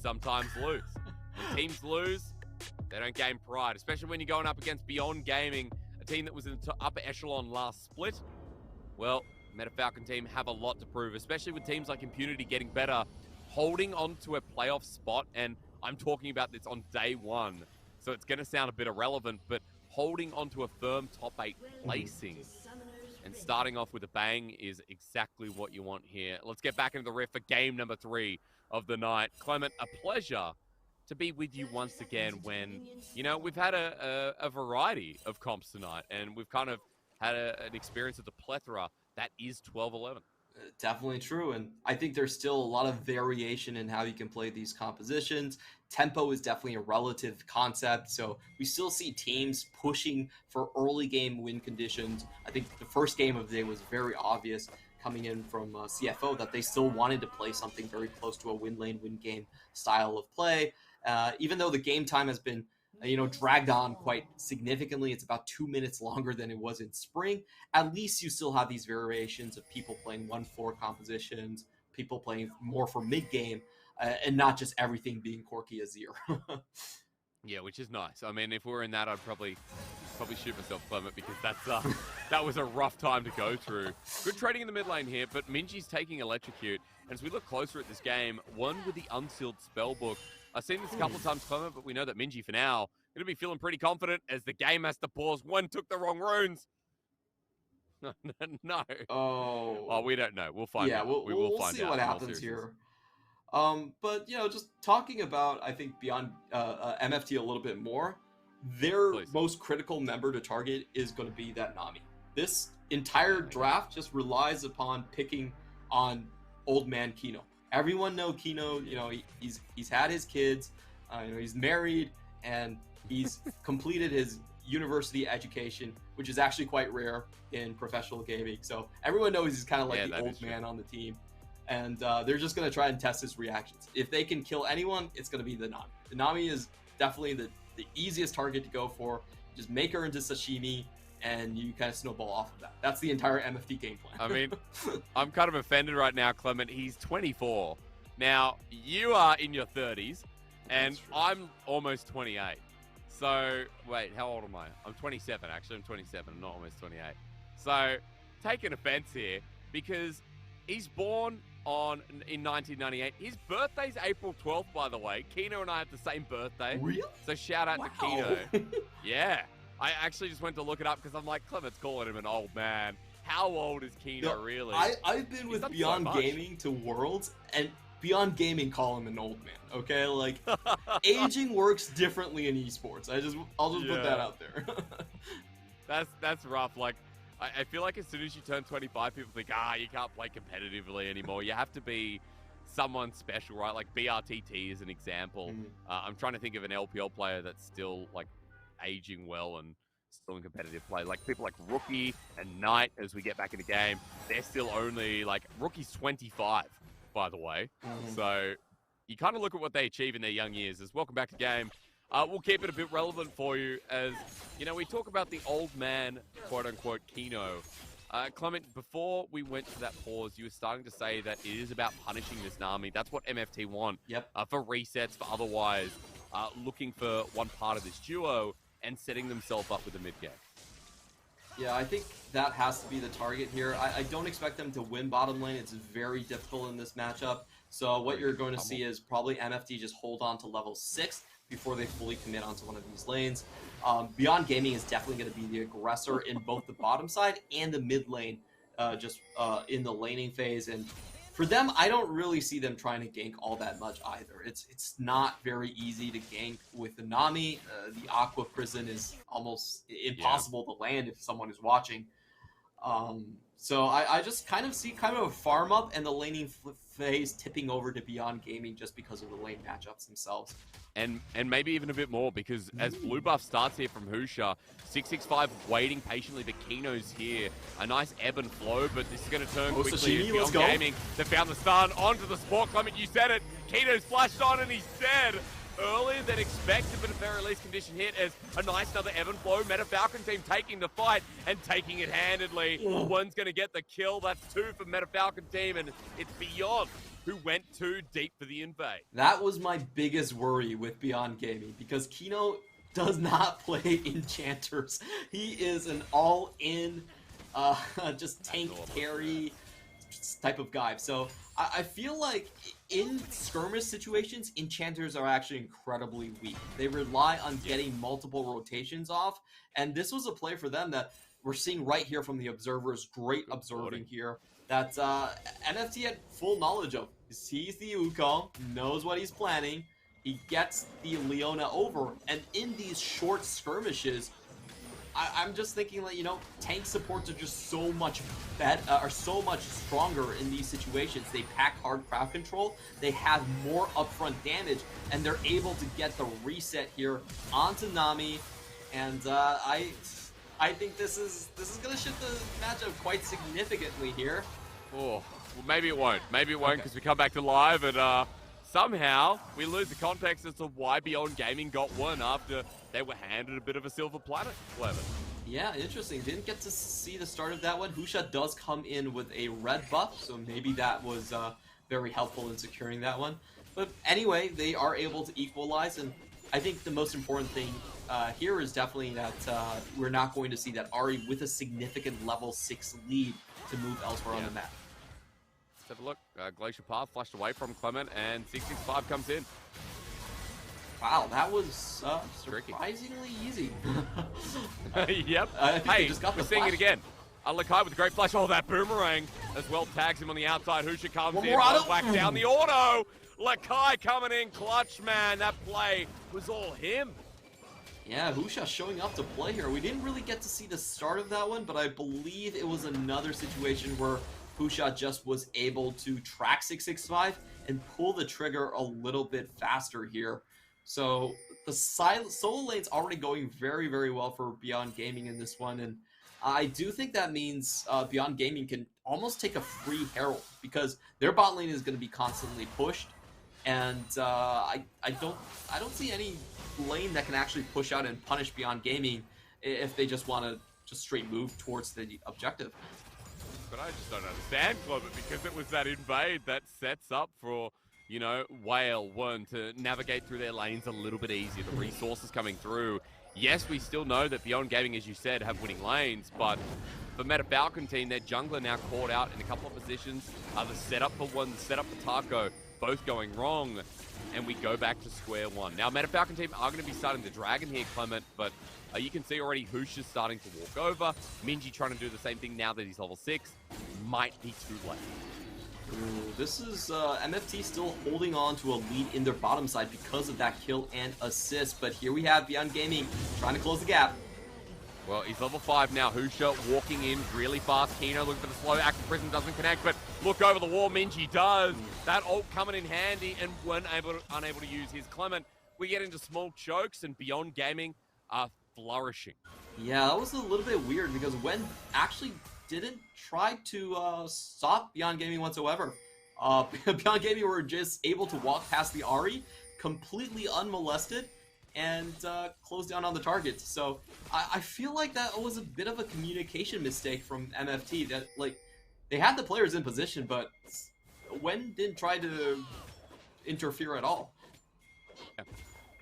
sometimes lose. When teams lose, they don't gain pride, especially when you're going up against Beyond Gaming, a team that was in the upper echelon last split. Well, Meta Falcon team have a lot to prove, especially with teams like Impunity getting better, holding on to a playoff spot, and I'm talking about this on day one, so it's going to sound a bit irrelevant, but holding on to a firm top 8 placing and starting off with a bang is exactly what you want here. Let's get back into the riff for game number 3 of the night. Clement, a pleasure to be with you once again when, you know, we've had a variety of comps tonight, and we've kind of had an experience of the plethora that is 12-11. Definitely true, and I think there's still a lot of variation in how you can play these compositions. Tempo is definitely a relative concept, so we still see teams pushing for early game win conditions. I think the first game of the day was very obvious coming in from CFO that they still wanted to play something very close to a win lane, win game style of play. Even though the game time has been dragged on quite significantly. It's about 2 minutes longer than it was in spring. At least you still have these variations of people playing 1-4 compositions, people playing more for mid-game, and not just everything being Corki Azir. Yeah, which is nice. I mean, if we were in that, I'd probably shoot myself, Clement, because that was a rough time to go through. Good trading in the mid lane here, but Minji's taking Electrocute. And as we look closer at this game, one with the unsealed spellbook. I've seen this a couple of times, Clement, but we know that Minji, for now, going to be feeling pretty confident as the game has to pause. One took the wrong runes. No. Oh. Well, we don't know. We'll find out. We'll see what happens here. But, just talking about, I think, beyond MFT a little bit more, their most critical member to target is going to be that Nami. This entire draft just relies upon picking on old man Kino. Everyone know Kino, he's had his kids, he's married, and he's completed his university education, which is actually quite rare in professional gaming. So everyone knows he's kind of like the old man on the team. And they're just going to try and test his reactions. If they can kill anyone, it's going to be the Nami. The Nami is definitely the easiest target to go for. Just make her into sashimi, and you kind of snowball off of that. That's the entire MFT game plan. I mean, I'm kind of offended right now, Clement. He's 24. Now, you are in your 30s, and I'm almost 28. So, wait, how old am I? I'm 27, actually. I'm 27. I'm not almost 28. So, take an offense here, because he's born in 1998. His birthday's April 12th, by the way. Kino and I have the same birthday. Really? So, shout out to Kino. Yeah. I actually just went to look it up because I'm like, Clement's calling him an old man. How old is Kino really? I've been with Beyond Gaming to Worlds, and Beyond Gaming call him an old man, okay? Like, aging works differently in esports. I'll just put that out there. That's rough. Like, I feel like as soon as you turn 25, people think, you can't play competitively anymore. You have to be someone special, right? Like BRTT is an example. I'm trying to think of an LPL player that's still, like, aging well and still in competitive play. Like people like Rookie and Knight, as we get back in the game, they're still only, like, Rookie's 25, by the way. So you kind of look at what they achieve in their young years. As welcome back to game. We'll keep it a bit relevant for you as, we talk about the old man, quote-unquote, Kino. Clement, before we went to that pause, you were starting to say that it is about punishing this Nami. That's what MFT want. Yep. For resets, for otherwise, looking for one part of this duo and setting themselves up with a mid-game. Yeah, I think that has to be the target here. I don't expect them to win bottom lane. It's very difficult in this matchup. So what you're going to see is probably MFT just hold on to level 6 before they fully commit onto one of these lanes. Beyond Gaming is definitely going to be the aggressor in both the bottom side and the mid lane, in the laning phase. And for them, I don't really see them trying to gank all that much either. It's not very easy to gank with the Nami. The Aqua Prison is almost impossible to land if someone is watching. So I just kind of see a farm up and the laning phase tipping over to Beyond Gaming just because of the lane matchups themselves. And maybe even a bit more, because as blue buff starts here from Husha, 665 waiting patiently, but Kino's here. A nice ebb and flow, but this is going to turn quickly. Beyond Gaming, they found the stun onto the sport. Clement, you said it. Kino's flashed on and he's dead. Earlier than expected, but a very least condition hit as a nice another ebb and flow. Meta Falcon team taking the fight and taking it handedly. One's going to get the kill. That's 2 for Meta Falcon team, and it's Beyond who went too deep for the invade. That was my biggest worry with Beyond Gaming, because Kino does not play enchanters. He is an all-in, just tank carry type of guy. So I feel like in skirmish situations, enchanters are actually incredibly weak. They rely on getting multiple rotations off, and this was a play for them that we're seeing right here from the observers. Great observing here. That NFT had full knowledge of. He sees the Wukong, knows what he's planning. He gets the Leona over, and in these short skirmishes, I'm just thinking like, you know, tank supports are just so much so much stronger in these situations. They pack hard crowd control, they have more upfront damage, and they're able to get the reset here onto Nami. And I think this is gonna shift the matchup quite significantly here. Oh, well, maybe it won't. Maybe it won't, because we come back to live and somehow we lose the context as to why Beyond Gaming got one after they were handed a bit of a silver planet. Clever. Yeah, interesting. Didn't get to see the start of that one. Husha does come in with a red buff, so maybe that was very helpful in securing that one. But anyway, they are able to equalize, and I think the most important thing here is definitely that we're not going to see that Ahri with a significant level 6 lead to move elsewhere on the map. Let's have a look. Glacier Path flushed away from Clement, and 665 comes in. Wow, that was surprisingly easy. Yep. Hey, just got we're seeing it again. Lakai with a great flash. Oh, that boomerang as well tags him on the outside. Husha comes in, whack down the auto. Lakai coming in clutch, man. That play was all him. Yeah, Husha showing up to play here. We didn't really get to see the start of that one, but I believe it was another situation where Husha just was able to track 665 and pull the trigger a little bit faster here. So the solo lane's already going very, very well for Beyond Gaming in this one, and I do think that means Beyond Gaming can almost take a free Herald, because their bot lane is going to be constantly pushed, and I don't see any lane that can actually push out and punish Beyond Gaming if they just want to just straight move towards the objective. But I just don't understand, Clover, because it was that invade that sets up for, you know, Whale 1 to navigate through their lanes a little bit easier. The resources coming through. Yes, we still know that Beyond Gaming, as you said, have winning lanes, but for Meta Falcon team, their jungler now caught out in a couple of positions. The setup for one, the setup for Taco, both going wrong, and we go back to square one. Now, Meta Falcon team are going to be starting the Dragon here, Clement, but you can see already Husha's starting to walk over. Minji trying to do the same thing now that he's level 6. Might be too late. Ooh, this is MFT still holding on to a lead in their bottom side because of that kill and assist. But here we have Beyond Gaming trying to close the gap. Well, he's level 5 now. Husha walking in really fast. Kino looking for the slow. Active Prism doesn't connect, but look over the wall. Minji does. That ult coming in handy, and unable to use his Clement. We get into small chokes, and Beyond Gaming are flourishing. Yeah, that was a little bit weird, because Wen actually didn't try to stop Beyond Gaming whatsoever. Beyond Gaming were just able to walk past the Ahri completely unmolested and close down on the targets. So I feel like that was a bit of a communication mistake from MFT, that like they had the players in position, but Wen didn't try to interfere at all. Yeah,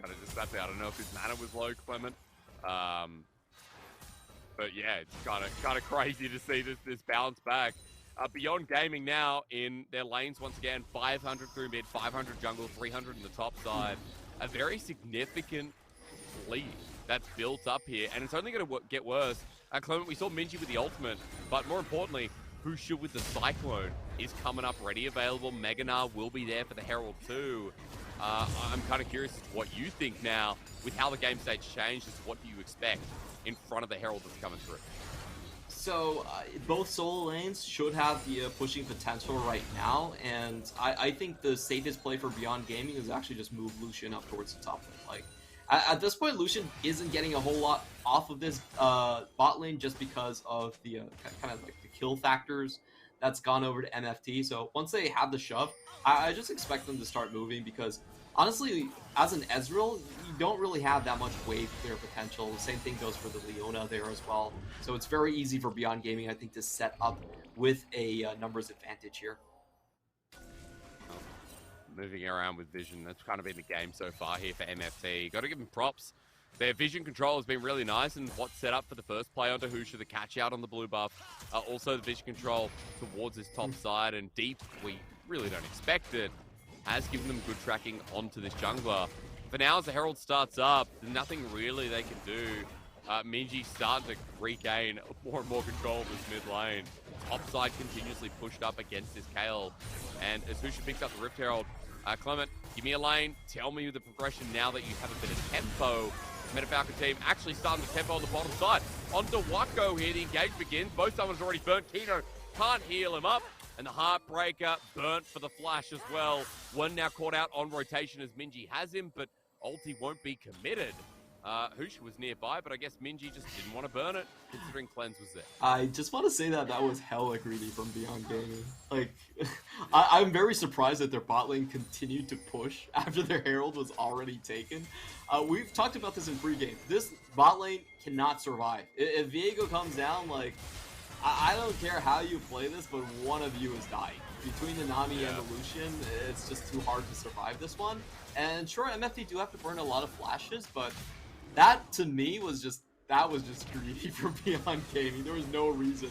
kind of just sat there. I don't know if his mana was low, Clement. But yeah, it's kind of crazy to see this bounce back. Beyond Gaming now in their lanes once again, 500 through mid, 500 jungle, 300 in the top side. A very significant lead that's built up here, and it's only going to get worse. Clement, we saw Minji with the ultimate, but more importantly, Husha with the Cyclone is coming up ready, available. Meganar will be there for the Herald too. I'm kind of curious as to what you think now with how the game stage changed. What do you expect in front of the Herald that's coming through? So both solo lanes should have the pushing potential right now, and I think the safest play for Beyond Gaming is actually just move Lucian up towards the top lane. Like at this point, Lucian isn't getting a whole lot off of this bot lane just because of the kind of like the kill factors that's gone over to MFT. So once they have the shove, I just expect them to start moving, because honestly, as an Ezreal, you don't really have that much wave clear potential. The same thing goes for the Leona there as well. So it's very easy for Beyond Gaming, I think, to set up with a numbers advantage here. moving around with vision. That's kind of been the game so far here for MFT. Got to give them props. Their vision control has been really nice, and what's set up for the first play onto Husha, the catch out on the blue buff. Also the vision control towards his top side, and deep, we really don't expect it, has given them good tracking onto this jungler. For now, as the Herald starts up, there's nothing really they can do. Minji starting to regain more and more control of this mid lane. Top side continuously pushed up against this Kayle, and as Husha picks up the Rift Herald, Clement, give me a lane, tell me the progression now that you have a bit of tempo. Meta Falcon team actually starting the tempo on the bottom side. Onto Wako here, the engage begins. Both someone's already burnt. Kino can't heal him up. And the Heartbreaker burnt for the flash as well. One now caught out on rotation as Minji has him, but ulti won't be committed. Husha was nearby, but I guess Minji just didn't want to burn it, considering Cleanse was there. I just want to say that was hella greedy from Beyond Gaming. Like, I'm very surprised that their bot lane continued to push after their Herald was already taken. We've talked about this in pregame. This bot lane cannot survive. If Viego comes down, like, I don't care how you play this, but one of you is dying. Between the Nami and the Lucian, it's just too hard to survive this one. And sure, MFT do have to burn a lot of flashes, but that, to me, was just greedy for Beyond Gaming. There was no reason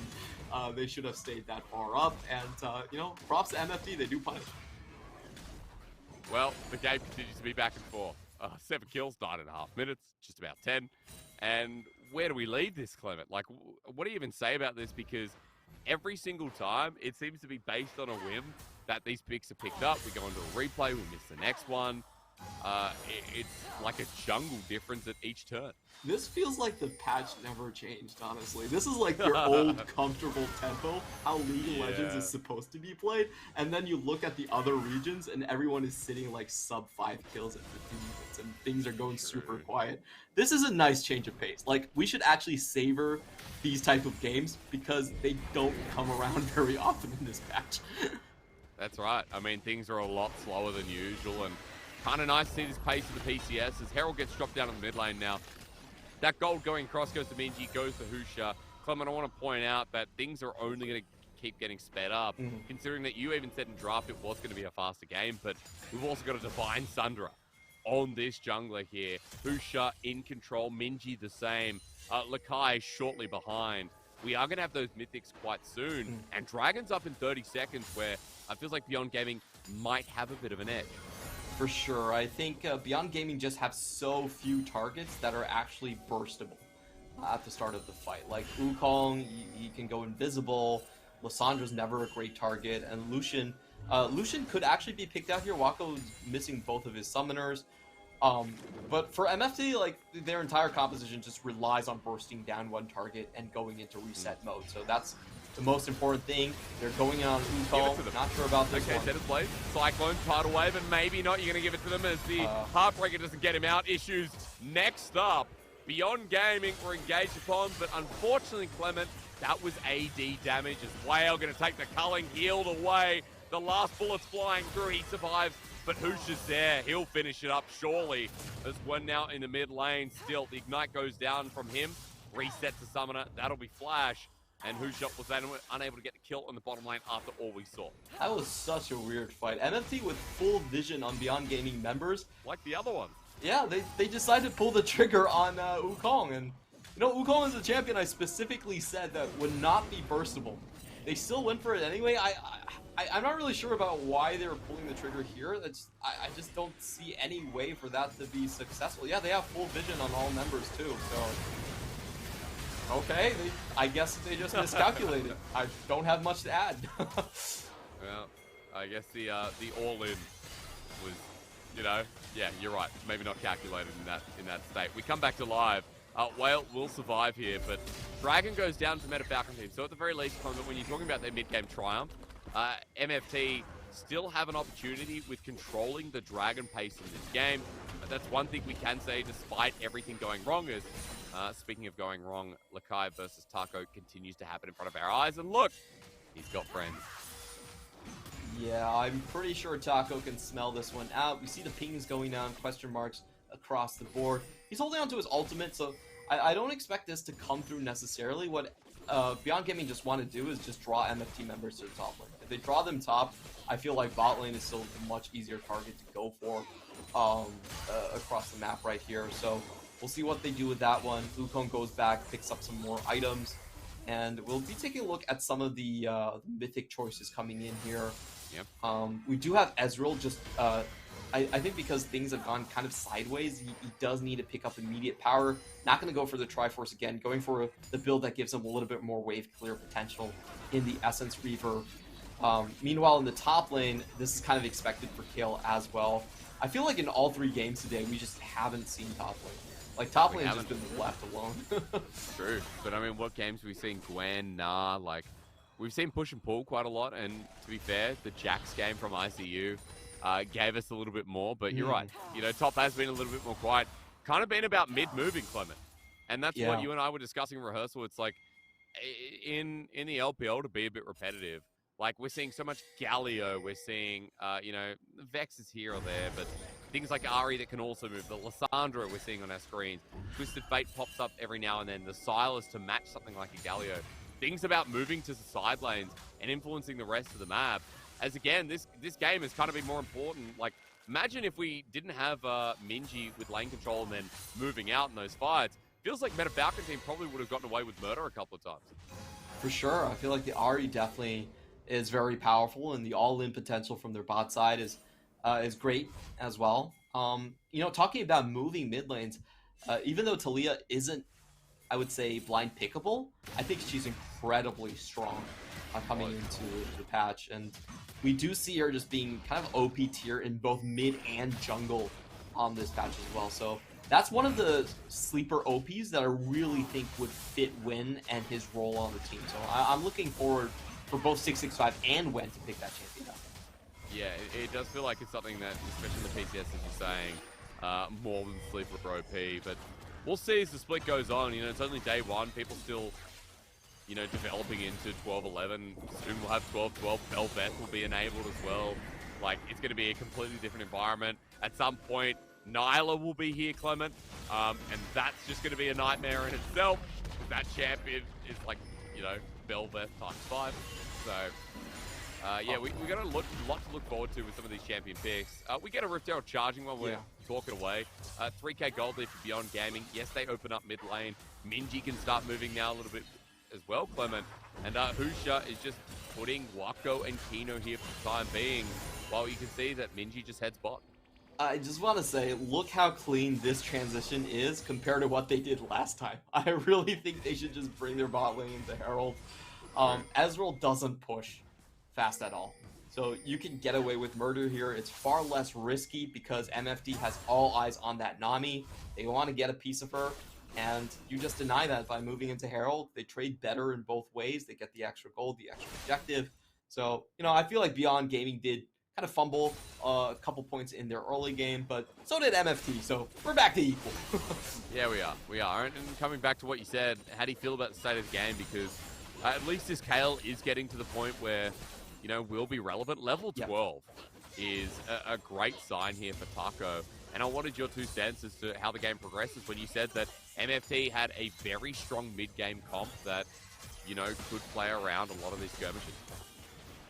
they should have stayed that far up. And, you know, props to MFT, they do punish. Well, the game continues to be back and forth. 7 kills, 9.5 minutes, just about 10. And where do we leave this, Clement? Like, what do you even say about this? Because every single time, it seems to be based on a whim that these picks are picked up. We go into a replay, we miss the next one. It's like a jungle difference at each turn. This feels like the patch never changed, honestly. This is like your old comfortable tempo, how League of Legends is supposed to be played, and then you look at the other regions and everyone is sitting like sub 5 kills at 15 minutes and things are going super quiet. This is a nice change of pace. Like, we should actually savor these type of games because they don't come around very often in this patch. That's right. I mean, things are a lot slower than usual, and kind of nice to see this pace of the PCS as Herald gets dropped down in the mid lane now. That gold going across goes to Minji, goes to Husha. Clement, I want to point out that things are only going to keep getting sped up, considering that you even said in draft it was going to be a faster game, but we've also got a Divine Sundra on this jungler here. Husha in control, Minji the same, Lakai shortly behind. We are going to have those mythics quite soon, and Dragon's up in 30 seconds where I feel like Beyond Gaming might have a bit of an edge. For sure. I think Beyond Gaming just have so few targets that are actually burstable at the start of the fight. Like Wukong, he can go invisible. Lissandra's never a great target. And Lucian could actually be picked out here. Wako's missing both of his summoners. But for MFT, like, their entire composition just relies on bursting down one target and going into reset mode. So that's the most important thing. They're going on Wukong. Not sure about this one. Set of plays. Cyclone, tidal wave, and maybe not. You're going to give it to them as the Heartbreaker doesn't get him out. Issues next up. Beyond Gaming were engaged upon, but unfortunately, Clement, that was AD damage as Whale going to take the culling, healed away. The last bullet's flying through. He survives, but Husha's there. He'll finish it up surely. There's one now in the mid lane still. The Ignite goes down from him. Resets the summoner. That'll be Flash. And Husha was unable to get the kill on the bottom lane after all we saw. That was such a weird fight. MFT with full vision on Beyond Gaming members. Like the other ones. Yeah, they decided to pull the trigger on Wukong. And, you know, Wukong is a champion I specifically said that would not be burstable. They still went for it anyway. I'm not really sure about why they were pulling the trigger here. I just don't see any way for that to be successful. Yeah, they have full vision on all members too, so... Okay, I guess they just miscalculated. I don't have much to add. Well, I guess the all-in was, you know, yeah, you're right. Maybe not calculated in that state. We come back to live. Whale will survive here, but Dragon goes down to Meta Falcon team. So at the very least, when you're talking about their mid-game triumph, MFT still have an opportunity with controlling the Dragon pace in this game. But that's one thing we can say, despite everything going wrong, is speaking of going wrong, Lakai versus Taco continues to happen in front of our eyes. And look, he's got friends. Yeah, I'm pretty sure Taco can smell this one out. We see the pings going down, question marks across the board. He's holding on to his ultimate, so I don't expect this to come through necessarily. What Beyond Gaming just want to do is just draw MFT members to the top lane. If they draw them top, I feel like bot lane is still a much easier target to go for across the map right here. So we'll see what they do with that one. Wukong goes back, picks up some more items, and we'll be taking a look at some of the mythic choices coming in here. Yep. We do have Ezreal just... I think because things have gone kind of sideways, he does need to pick up immediate power. Not going to go for the Triforce again, going for the build that gives him a little bit more wave clear potential in the Essence Reaver. Meanwhile, in the top lane, this is kind of expected for Kale as well. I feel like in all 3 games today, we just haven't seen top lane. Like, top lane has just been left alone. True, but I mean, what games have we seen? Gwen, Nah, like, we've seen push and pull quite a lot, and to be fair, the Jax game from ICU gave us a little bit more, but you're right. You know, top has been a little bit more quiet. Kind of been about mid-moving, Clement. And that's what you and I were discussing in rehearsal. It's like, in the LPL to be a bit repetitive, like, we're seeing so much Galio, we're seeing, you know, Vex is here or there, but things like Ari that can also move, the Lissandra we're seeing on our screens, Twisted Fate pops up every now and then, the Silas to match something like a Galio. Things about moving to the side lanes and influencing the rest of the map. As again, this game has kind of been more important. Like, imagine if we didn't have Minji with lane control and then moving out in those fights. Feels like Meta Falcon team probably would have gotten away with murder a couple of times. For sure. I feel like the Ahri definitely is very powerful, and the all-in potential from their bot side is great as well. You know, talking about moving mid lanes, even though Talia isn't, I would say, blind pickable, I think she's incredibly strong coming into the patch, and we do see her just being kind of OP tier in both mid and jungle on this patch as well. So that's one of the sleeper OPs that I really think would fit Win and his role on the team. So I'm looking forward for both 665 and Wen to pick that champion up. Yeah, it does feel like it's something that, especially in the PCS, as you're saying, more than sleeper OP, but we'll see as the split goes on. You know, it's only day one. People still, you know, developing into 12-11. Soon we'll have 12-12. Velvet will be enabled as well. Like, it's going to be a completely different environment. At some point, Nyla will be here, Clement, and that's just going to be a nightmare in itself. That champion is like, you know, Velvet ×5. So, yeah, we got a lot to look forward to with some of these champion picks. We get a Rift Arrow charging while we're talking away. 3k gold there for Beyond Gaming. Yes, they open up mid lane. Minji can start moving now a little bit as well, Clement. And Husha is just putting Wako and Kino here for the time being, while you can see that Minji just heads bot. I just want to say, look how clean this transition is compared to what they did last time. I really think they should just bring their bot lane into Herald. Ezreal doesn't push fast at all, so you can get away with murder here. It's far less risky because MFD has all eyes on that Nami. They want to get a piece of her, and you just deny that by moving into Herald. They trade better in both ways. They get the extra gold, the extra objective. So, you know, I feel like Beyond Gaming did kind of fumble a couple points in their early game, but so did MFT, so we're back to equal. Yeah, we are. And coming back to what you said, how do you feel about the state of the game? Because at least this Kayle is getting to the point where, you know, will be relevant. Level 12 is a great sign here for Taco. And I wanted your 2 cents as to how the game progresses when you said that MFT had a very strong mid-game comp that, you know, could play around a lot of these skirmishes.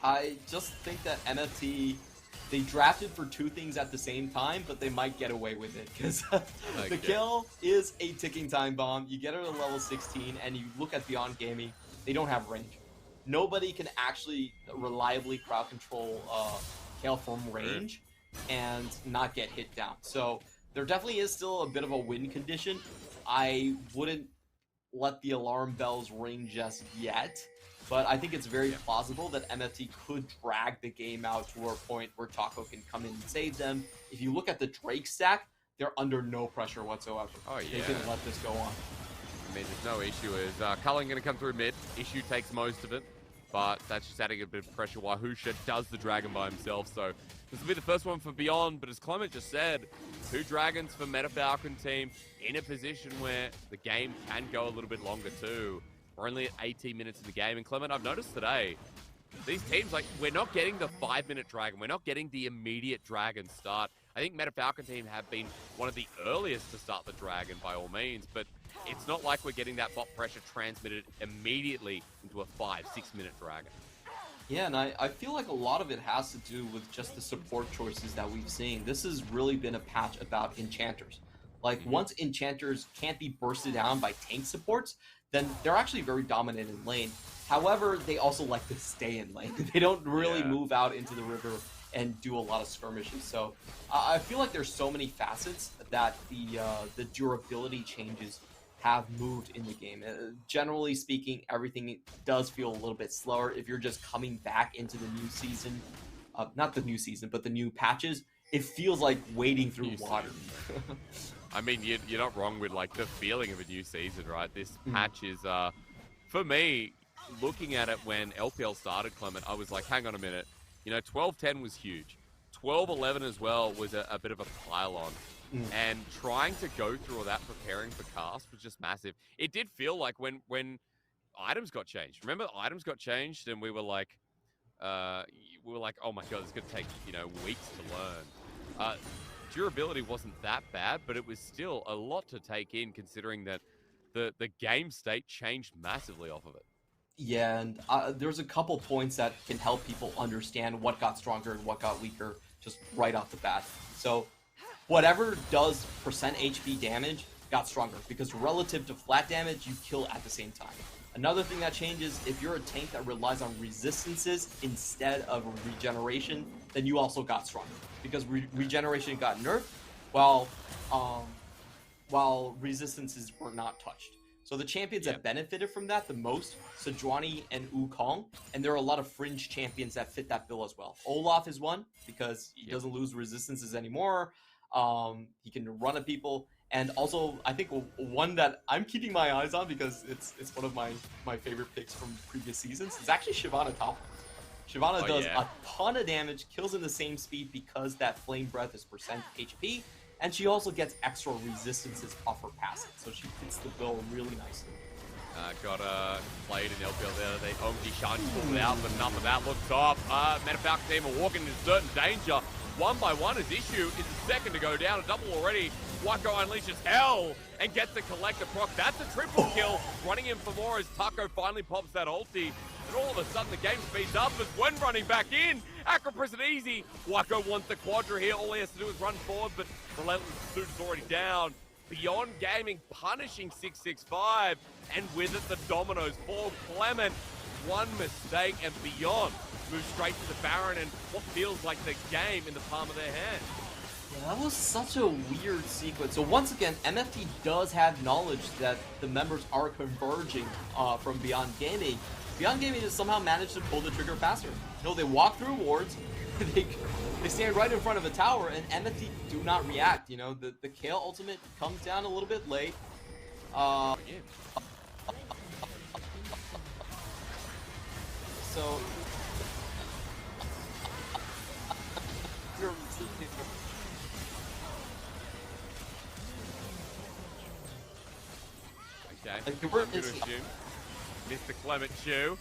I just think that MFT, they drafted for 2 things at the same time, but they might get away with it, because the kill is a ticking time bomb. You get her to level 16, and you look at Beyond Gaming, they don't have range. Nobody can actually reliably crowd control Kayle from range and not get hit down. So there definitely is still a bit of a win condition. I wouldn't let the alarm bells ring just yet, but I think it's very plausible that MFT could drag the game out to a point where Taco can come in and save them. If you look at the Drake stack, they're under no pressure whatsoever. Oh, yeah. They can let this go on. I mean, there's no issue. Cullen going to come through mid. Issue takes most of it, but that's just adding a bit of pressure while Husha does the Dragon by himself. So this will be the first one for Beyond, but as Clement just said, 2 Dragons for Meta Falcon team in a position where the game can go a little bit longer too. We're only at 18 minutes of the game, and Clement, I've noticed today, these teams, like, we're not getting the 5-minute Dragon. We're not getting the immediate Dragon start. I think Meta Falcon team have been one of the earliest to start the Dragon by all means, but it's not like we're getting that bot pressure transmitted immediately into a 5-6 minute Dragon. Yeah, and I feel like a lot of it has to do with just the support choices that we've seen. This has really been a patch about enchanters. Like, once enchanters can't be bursted down by tank supports, then they're actually very dominant in lane. However, they also like to stay in lane. They don't really move out into the river and do a lot of skirmishes. So I feel like there's so many facets that the durability changes have moved in the game. Generally speaking, everything does feel a little bit slower. If you're just coming back into the new season, not the new season, but the new patches, it feels like wading through water. I mean, you're not wrong with like the feeling of a new season, right? This patch is, for me, looking at it when LPL started, Clement, I was like, hang on a minute. You know, 12-10 was huge. 12-11 as well was a bit of a pile-on. And trying to go through all that preparing for cast was just massive. It did feel like when items got changed. Remember, items got changed, and we were like, oh my god, it's gonna take weeks to learn. Durability wasn't that bad, but it was still a lot to take in, considering that the game state changed massively off of it. Yeah, and there's a couple points that can help people understand what got stronger and what got weaker just right off the bat. So whatever does percent HP damage got stronger, because relative to flat damage, you kill at the same time. Another thing that changes, if you're a tank that relies on resistances instead of regeneration, then you also got stronger, because regeneration got nerfed while resistances were not touched. So the champions that benefited from that the most, Sejuani and Wukong, and there are a lot of fringe champions that fit that bill as well. Olaf is one, because he doesn't lose resistances anymore. He can run at people, and also I think one that I'm keeping my eyes on, because it's one of my favorite picks from previous seasons, is actually Shyvana top. Shyvana does a ton of damage, kills in the same speed because that flame breath is percent HP, and she also gets extra resistances off her passive, so she fits the bill really nicely. Got played in LPL there. They Omji Shan pulled it out, but enough of that. Looks off. Falcon team are walking into certain danger. 1-by-1 his issue is the second to go down. A double already. Wacko unleashes hell and gets the collector proc. That's a triple kill. Running in for more as Taco finally pops that ulti. And all of a sudden the game speeds up as when running back in. Acropris and easy. Wacko wants the quadra here. All he has to do is run forward, but Relentless Pursuit is already down. Beyond Gaming punishing 665, and with it the dominoes. Poor Clement, one mistake and Beyond moves straight to the Baron and what feels like the game in the palm of their hand. Yeah, that was such a weird sequence. So once again, MFT does have knowledge that the members are converging from Beyond Gaming. Beyond Gaming has somehow managed to pull the trigger faster. You know, they walk through wards, they stand right in front of a tower, and MFT do not react. You know, the Kale ultimate comes down a little bit late. So okay, I'm going to assume Mr. Clement Chu,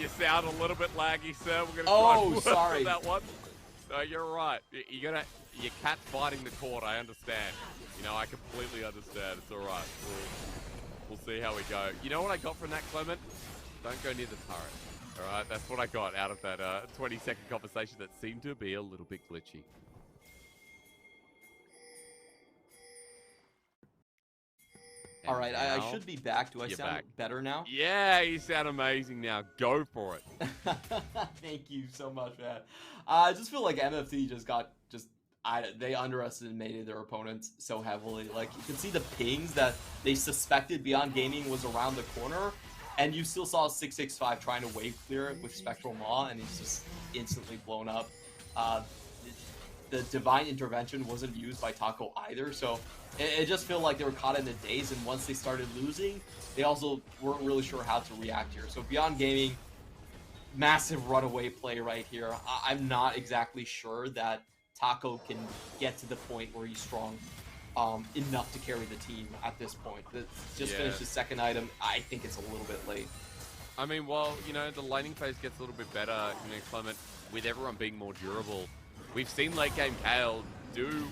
you sound a little bit laggy, sir. We're going to try and work on that one. No, you're right. Your cat's fighting the court. I understand. You know, I completely understand. It's all right. We'll see how we go. You know what I got from that, Clement? Don't go near the turret. All right, that's what I got out of that 20-second conversation that seemed to be a little bit glitchy. All right, I should be back. Do I sound better now? Yeah, you sound amazing now. Go for it. Thank you so much, man. I just feel like MFT they underestimated their opponents so heavily. Like, you can see the pings that they suspected Beyond Gaming was around the corner, and you still saw 665 trying to wave clear it with Spectral Maw, and he's just instantly blown up. The Divine Intervention wasn't used by Taco either, so it just felt like they were caught in the daze, and once they started losing, they also weren't really sure how to react here. So Beyond Gaming, massive runaway play right here. I'm not exactly sure that Taco can get to the point where he's strong enough to carry the team at this point. Finished the second item. I think it's a little bit late. I mean, well, you know, the laning phase gets a little bit better, you know, Clement, with everyone being more durable. We've seen late game Kale do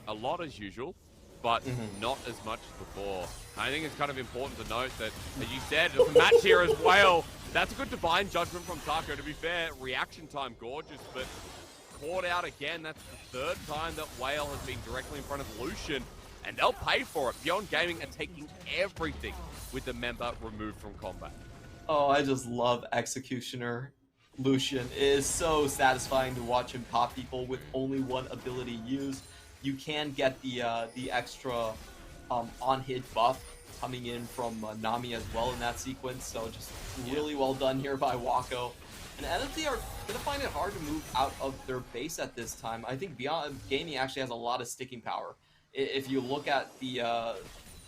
a lot as usual, but not as much as before. I think it's kind of important to note that, as you said, there's a match here as well. That's a good divine judgment from Taco. To be fair, reaction time gorgeous, but caught out again. That's the third time that Whale has been directly in front of Lucian, and they'll pay for it. Beyond Gaming are taking everything with the member removed from combat. Oh, I just love Executioner. Lucian. It is so satisfying to watch him pop people with only one ability used. You can get the extra on-hit buff coming in from Nami as well in that sequence, so just really well done here by Wako. And NFT are going to find it hard to move out of their base at this time. I think Beyond Gaming actually has a lot of sticking power. If you look at the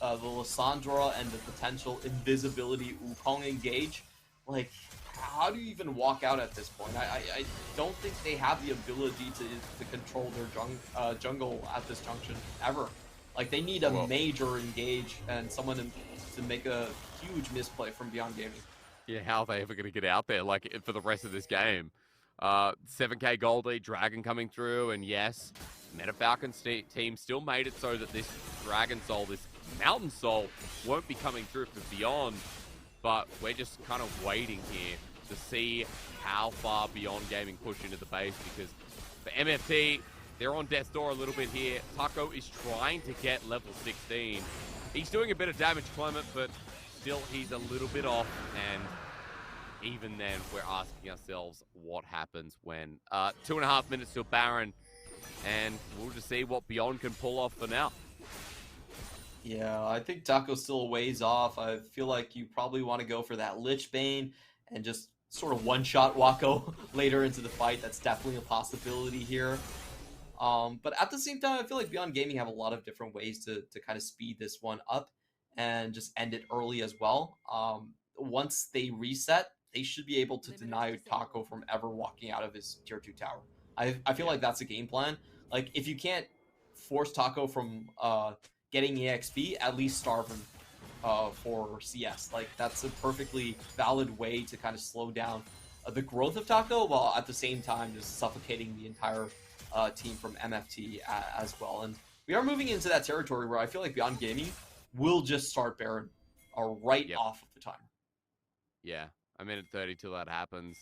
Lissandra and the potential invisibility Wukong engage, like, how do you even walk out at this point? I don't think they have the ability to control their jungle at this junction ever. Like, they need a major engage and someone to make a huge misplay from Beyond Gaming. Yeah, how are they ever going to get out there, like, for the rest of this game? 7k gold lead, Dragon coming through, and yes, Meta Falcon's team still made it so that this Dragon Soul, this Mountain Soul, won't be coming through for Beyond, but we're just kind of waiting here to see how far Beyond Gaming push into the base, because for MFT, they're on death's door a little bit here. Taco is trying to get level 16. He's doing a bit of damage, Clement, but still he's a little bit off, and even then we're asking ourselves what happens when 2.5 minutes till Baron, and we'll just see what Beyond can pull off for now. Yeah, I think Taco's still a ways off. I feel like you probably want to go for that Lich Bane and just sort of one-shot Wako later into the fight. That's definitely a possibility here. But at the same time, I feel like Beyond Gaming have a lot of different ways to kind of speed this one up and just end it early as well. Once they reset, they should be able to deny Taco from ever walking out of his tier 2 tower. I feel like that's a game plan. Like, if you can't force Taco from getting EXP, at least starve him for CS. Like, that's a perfectly valid way to kind of slow down the growth of Taco, while at the same time just suffocating the entire team from MFT as well. And we are moving into that territory where I feel like Beyond Gaming will just start Baron right off of the timer. Yeah, a minute 30 till that happens.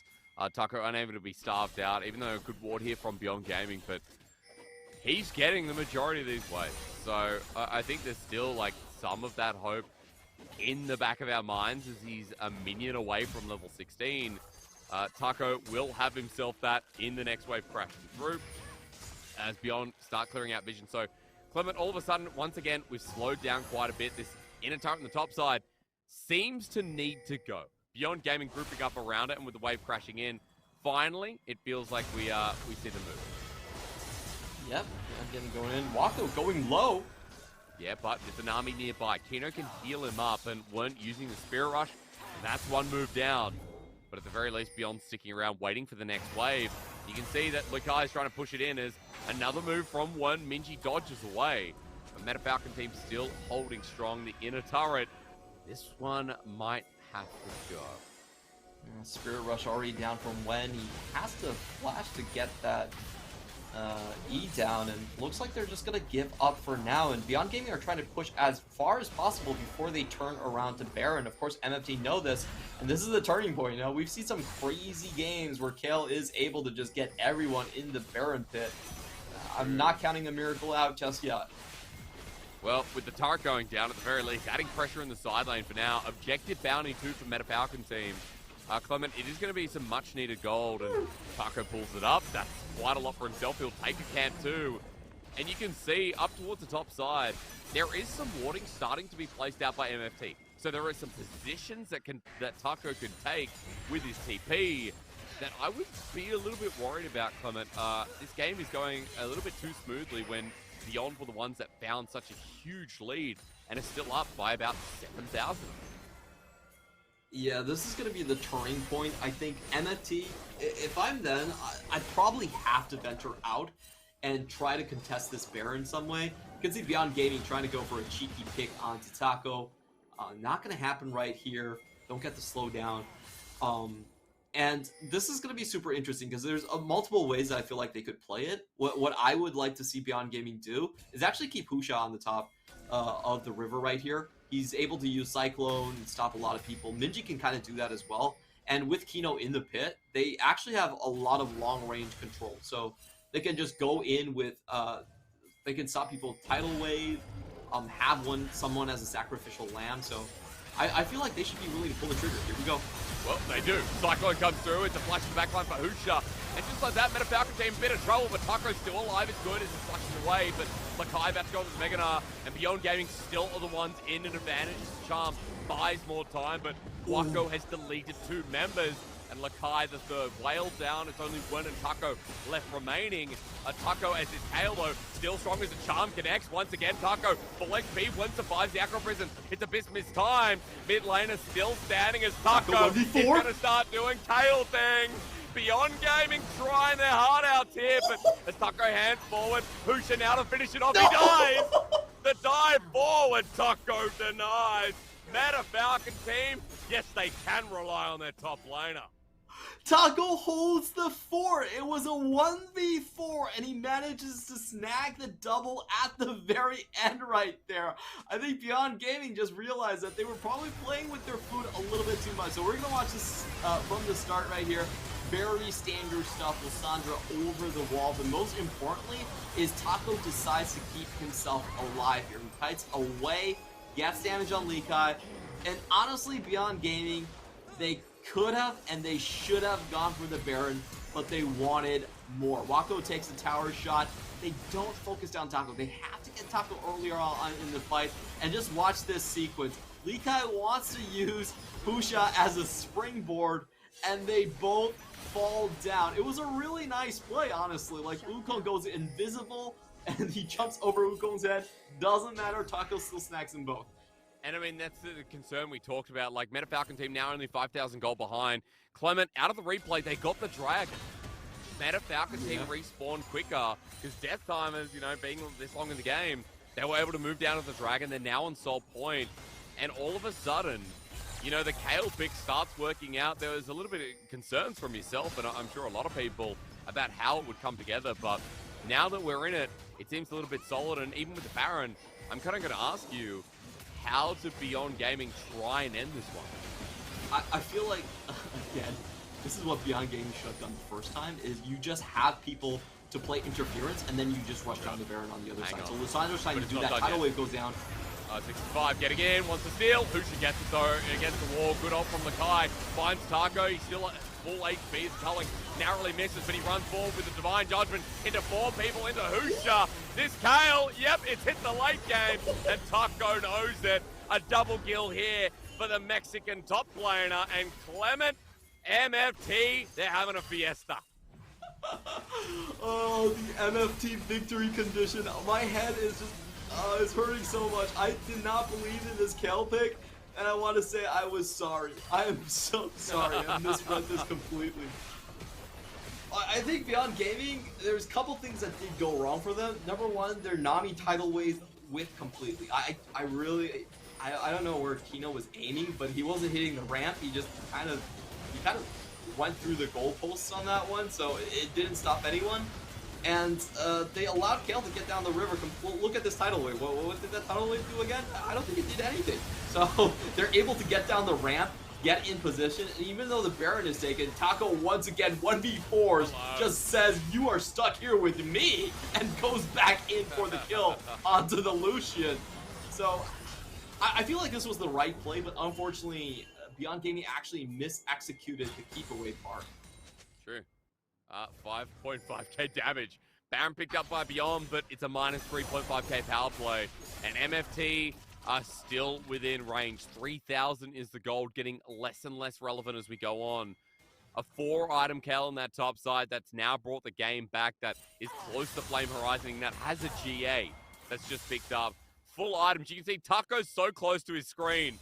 Taco unable to be starved out, even though a good ward here from Beyond Gaming, but he's getting the majority of these waves. So I think there's still like some of that hope in the back of our minds as he's a minion away from level 16. Taco will have himself that in the next wave crashing through as Beyond start clearing out vision. So Clement, all of a sudden, once again, we've slowed down quite a bit. This inner turret on the top side seems to need to go. Beyond Gaming grouping up around it, and with the wave crashing in, finally, it feels like we see the move. Yep, getting going in. Wako going low. Yeah, but there's an army nearby. Kino can heal him up and weren't using the Spirit Rush. And that's one move down. But at the very least, Beyond sticking around, waiting for the next wave. You can see that Lukai is trying to push it in as another move from one. Minji dodges away. The Meta Falcon team still holding strong. The inner turret, this one might have to go. Spirit Rush already down from Wen. He has to flash to get that E down, and looks like they're just going to give up for now. And Beyond Gaming are trying to push as far as possible before they turn around to Baron. Of course, MFT know this, and this is the turning point. You know, we've seen some crazy games where Kale is able to just get everyone in the Baron pit. I'm not counting a miracle out just yet. Well, with the turret going down, at the very least, adding pressure in the side lane for now. Objective bounty 2 for Meta Falcon team. Clement, it is going to be some much-needed gold, and Taco pulls it up. That's quite a lot for himself. He'll take a camp too. And you can see, up towards the top side, there is some warding starting to be placed out by MFT. So there are some positions that Taco can take with his TP that I would be a little bit worried about, Clement. This game is going a little bit too smoothly when Beyond were the ones that found such a huge lead and is still up by about 7,000. Yeah, this is going to be the turning point. I think MFT, if I'm them, I'd probably have to venture out and try to contest this Baron some way. You can see Beyond Gaming trying to go for a cheeky pick onto Taco. Not going to happen right here. Don't get the slow down. And this is going to be super interesting because there's multiple ways that I feel like they could play it. What I would like to see Beyond Gaming do is actually keep Husha on the top of the river right here. He's able to use Cyclone and stop a lot of people. Minji can kind of do that as well. And with Kino in the pit, they actually have a lot of long-range control. So they can just go in with... they can stop people with Tidal Wave, have someone as a sacrificial lamb. So I feel like they should be willing to pull the trigger. Here we go. Well, they do. Cyclone comes through. It's a flash in the backline for Husha. And just like that, Meta Falcon team a bit of trouble, but Taco's still alive. It's good as it's flashing away. But Lakai about to go with Meganar, and Beyond Gaming still are the ones in an advantage. Charm buys more time, but Wako has deleted 2 members. And Lakai the third. Whale down, it's only Wen and Taco left remaining. Taco as his tail though, still strong as the Charm connects. Once again, Taco, full XP, Wen survives the Acro Prison. It's Abyss missed time. Mid laner still standing as Taco is going to start doing tail things. Beyond Gaming trying their heart out here, but as Taco hands forward, Husha now to finish it off. He dies! The dive forward, Taco denies. Meta Falcon team, yes, they can rely on their top laner. Taco holds the fort. It was a 1v4, and he manages to snag the double at the very end right there. I think Beyond Gaming just realized that they were probably playing with their food a little bit too much. So we're going to watch this from the start right here. Very standard stuff with Sandra over the wall, but most importantly is Taco decides to keep himself alive here. He kites away, gets damage on Leakai, and honestly, Beyond Gaming, they could have and they should have gone for the Baron, but they wanted more. Wako takes a tower shot. They don't focus down Taco. They have to get Taco earlier on in the fight, and just watch this sequence. Leakai wants to use Husha as a springboard, and they both fall down. It was a really nice play, honestly. Like, Wukong goes invisible, and he jumps over Wukong's head. Doesn't matter, Taco still snags them both. And I mean, that's the concern we talked about. Like, Meta Falcon team now only 5,000 gold behind. Clement, out of the replay, they got the dragon. Meta Falcon team respawned quicker, because Death Timers, you know, being this long in the game, they were able to move down to the dragon. They're now on Soul Point. And all of a sudden, you know, the Kayle pick starts working out. There was a little bit of concerns from yourself, and I'm sure a lot of people, about how it would come together. But now that we're in it, it seems a little bit solid. And even with the Baron, I'm kind of going to ask you, how to Beyond Gaming try and end this one? I feel like, again, this is what Beyond Gaming should have done the first time, is you just have people to play interference, and then you just rush down the Baron on the other side. So Lisandro's trying to do that. Tidal Wave goes down. 65 getting in, wants to steal. Husha gets it though against the wall. Good ult from Lakai. Finds Taco. He's still at full HP. His culling narrowly misses, but he runs forward with the Divine Judgment into 4 people into Husha. This Kayle, yep, it's hit the late game, and Taco knows it. A double kill here for the Mexican top laner, and Clement, MFT, they're having a fiesta. Oh, the MFT victory condition. My head is just, it's hurting so much. I did not believe in this Kayle pick, and I want to say I was sorry. I am so sorry. I misread this completely. I think Beyond Gaming, there's a couple things that did go wrong for them. Number one, their Nami tidal wave whiffed completely. I don't know where Kino was aiming, but he wasn't hitting the ramp. He just kind of went through the goalposts on that one, so it didn't stop anyone. And they allowed Kayle to get down the river. Look at this tidal wave. What did that tidal wave do again? I don't think it did anything. So they're able to get down the ramp, get in position, and even though the Baron is taken, Taco once again 1v4s just says, you are stuck here with me, and goes back in for the kill onto the Lucian. So I feel like this was the right play, but unfortunately Beyond Gaming actually mis-executed the keep away part. True. 5.5k damage. Baron picked up by Beyond, but it's a minus 3.5k power play. And MFT are still within range. 3,000 is the gold, getting less and less relevant as we go on. A 4-item Kayle on that top side that's now brought the game back, that is close to Flame Horizon, that has a GA that's just picked up. Full items. You can see Taco's so close to his screen.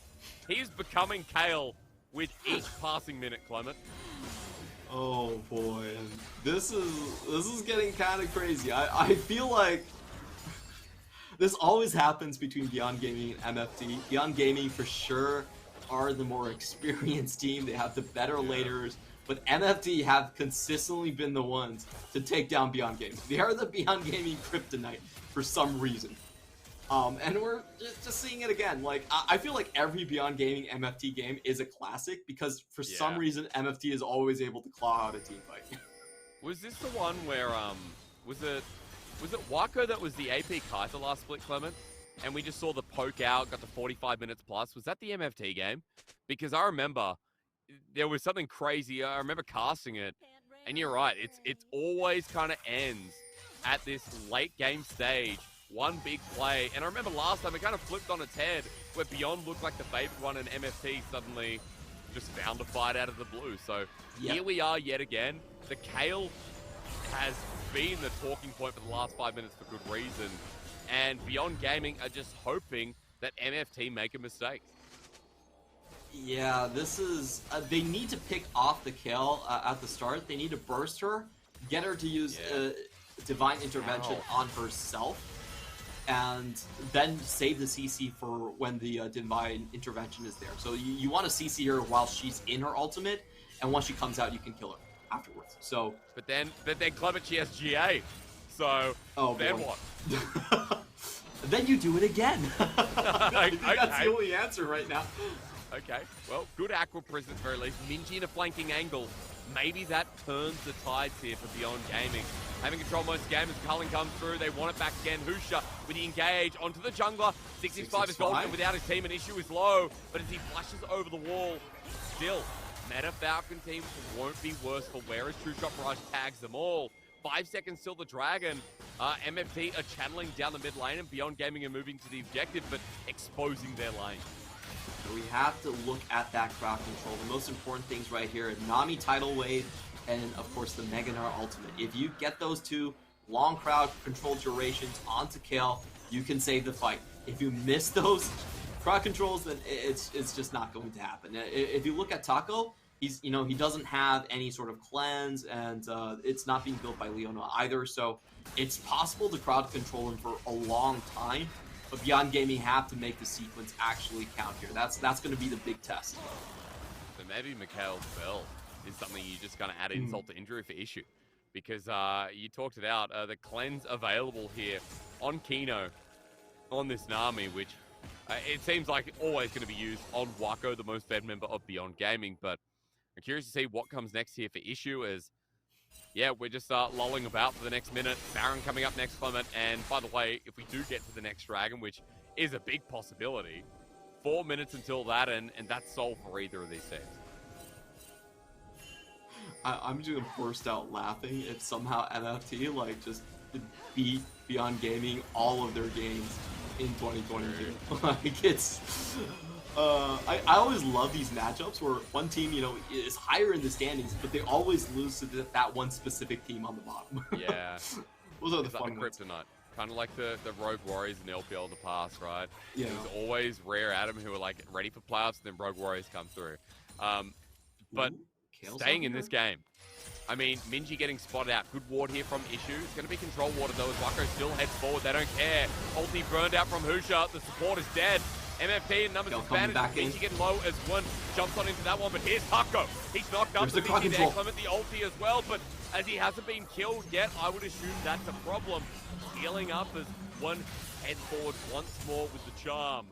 He's becoming Kayle with each passing minute, Clement. Oh boy, this is getting kind of crazy. I feel like this always happens between Beyond Gaming and MFT. Beyond Gaming for sure are the more experienced team. They have the better laners, but MFT have consistently been the ones to take down Beyond Gaming. They are the Beyond Gaming kryptonite for some reason. And we're just seeing it again. Like, I feel like every Beyond Gaming MFT game is a classic because for some reason MFT is always able to claw out a team fight. Was this the one where was it Wako that was the AP Kaiser last split, Clement? And we just saw the poke out, got to 45 minutes plus. Was that the MFT game? Because I remember there was something crazy. I remember casting it, and you're right. It's always kind of ends at this late game stage. One big play. And I remember last time it kind of flipped on its head where Beyond looked like the favored one and MFT suddenly just found a fight out of the blue. So here we are yet again. The Kale has been the talking point for the last 5 minutes for good reason. And Beyond Gaming are just hoping that MFT make a mistake. Yeah, this is... they need to pick off the Kale at the start. They need to burst her, get her to use Divine Intervention on herself, and then save the CC for when the Divine Intervention is there. So you want to CC her while she's in her ultimate, and once she comes out, you can kill her afterwards. So, but then Clement, she has GA. So then what? Then you do it again. I think that's Okay. the only answer right now. Okay, well, good Aqua Prison at the very least. Minji in a flanking angle. Maybe that turns the tides here for Beyond Gaming. Having control most of the game as Cullen comes through. They want it back again. Husha with the engage onto the jungler. 665 is golden without his team. An issue is low, but as he flashes over the wall, still, Meta Falcon team won't be worse for wear as True Shot Barrage tags them all. 5 seconds till the Dragon. MFT are channeling down the mid lane and Beyond Gaming are moving to the objective, but exposing their lane. So we have to look at that crowd control. The most important things right here, Nami Tidal Wave, and of course the Meganar Ultimate. If you get those two long crowd control durations onto Kale, you can save the fight. If you miss those crowd controls, then it's just not going to happen. If you look at Taco, he doesn't have any sort of cleanse, and it's not being built by Leona either, so it's possible to crowd control him for a long time, but Beyond Gaming have to make the sequence actually count here. That's going to be the big test. So maybe Mikhail's Bell is something you just kind of add insult to injury for issue, because you talked it out, the cleanse available here on Kino, on this Nami, which it seems like always going to be used on Wako, the most fed member of Beyond Gaming, but I'm curious to see what comes next here for issue as, yeah, we're just lolling about for the next minute. Baron coming up next, Clement. And by the way, if we do get to the next Dragon, which is a big possibility, 4 minutes until that, and that's solved for either of these teams. I'm just going to burst out laughing if somehow MFT, just beat Beyond Gaming all of their games in 2022. It's... I always love these matchups where one team, is higher in the standings, but they always lose to that one specific team on the bottom. Yeah. Those are the it's fun like ones. Kryptonite. Kind of like the Rogue Warriors in LPL of the past, right? Yeah. There's always rare Adam who are ready for playoffs, and then Rogue Warriors come through. But staying in this game, I mean, Minji getting spotted out. Good ward here from Issue. It's going to be control ward though as Wako still heads forward. They don't care. Ulti burned out from Husha. The support is dead. MFT and numbers advantage. Minji getting low as one jumps on into that one, but here's Taco. He's knocked up the Minji there. Clement the ulti as well, but as he hasn't been killed yet, I would assume that's a problem. Healing up as one heads forward once more with the charm.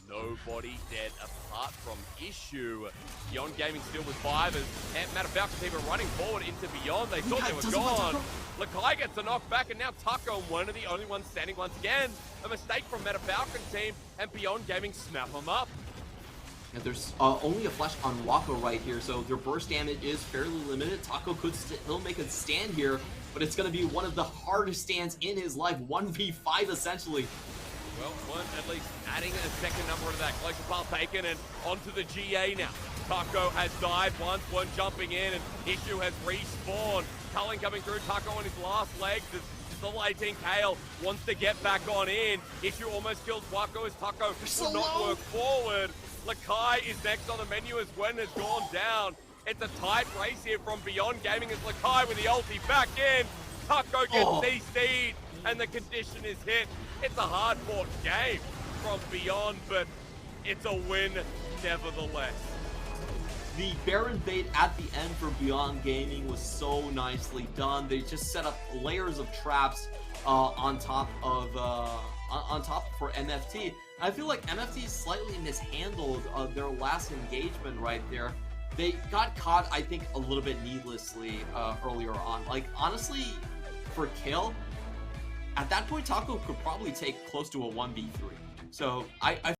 Nobody dead apart from Issue. Beyond Gaming still with 5 as Matter Falcon team are running forward into Beyond. They thought they were gone. Lakai gets a knockback, and now Taco, one of the only ones standing once again. A mistake from Meta Falcon team, and Beyond Gaming snap them up. Yeah, there's only a flash on Wako right here, so their burst damage is fairly limited. Taco could still make a stand here, but it's going to be one of the hardest stands in his life. 1v5 essentially. Well, one at least adding a second number to that. Glacial Path taken and onto the GA now. Taco has died once, one jumping in, and Issue has respawned. Cullen coming through, Taco on his last legs as the 18 Kale wants to get back on in. Issue almost kills Wako as Taco will not work forward. Lakai is next on the menu as Gwen has gone down. It's a tight race here from Beyond Gaming as Lakai with the ulti back in. Taco gets CC'd and the condition is hit. It's a hard-fought game from Beyond, but it's a win nevertheless. The Baron bait at the end for Beyond Gaming was so nicely done. They just set up layers of traps on top for MFT. I feel like MFT slightly mishandled their last engagement right there. They got caught, I think, a little bit needlessly earlier on. Like, honestly, for kill, at that point, Taco could probably take close to a 1v3. So I